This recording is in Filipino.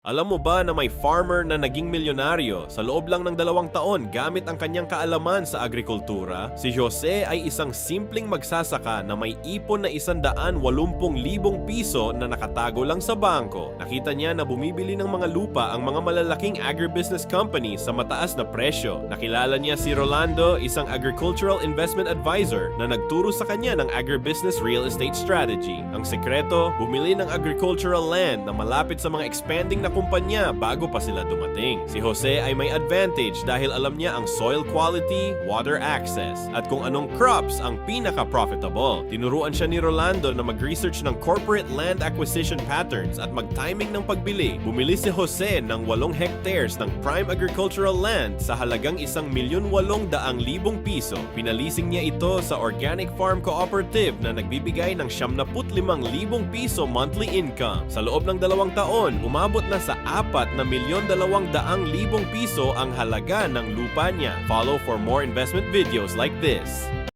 Alam mo ba na may farmer na naging milyonaryo sa loob lang ng 2 taon gamit ang kanyang kaalaman sa agrikultura? Si Jose ay isang simpleng magsasaka na may ipon na 180,000 piso na nakatago lang sa bangko. Nakita niya na bumibili ng mga lupa ang mga malalaking agribusiness company sa mataas na presyo. Nakilala niya si Rolando, isang agricultural investment advisor na nagturo sa kanya ng agribusiness real estate strategy. Ang sekreto, bumili ng agricultural land na malapit sa mga expanding na kumpanya bago pa sila dumating. Si Jose ay may advantage dahil alam niya ang soil quality, water access, at kung anong crops ang pinaka-profitable. Tinuruan siya ni Rolando na mag-research ng corporate land acquisition patterns at mag-timing ng pagbili. Bumili si Jose ng 8 hectares ng prime agricultural land sa halagang 1,800,000 piso. Pinalising niya ito sa Organic Farm Cooperative na nagbibigay ng 75,000 piso monthly income. Sa loob ng 2 taon, umabot na sa 4,200,000 piso ang halaga ng lupa niya. Follow for more investment videos like this.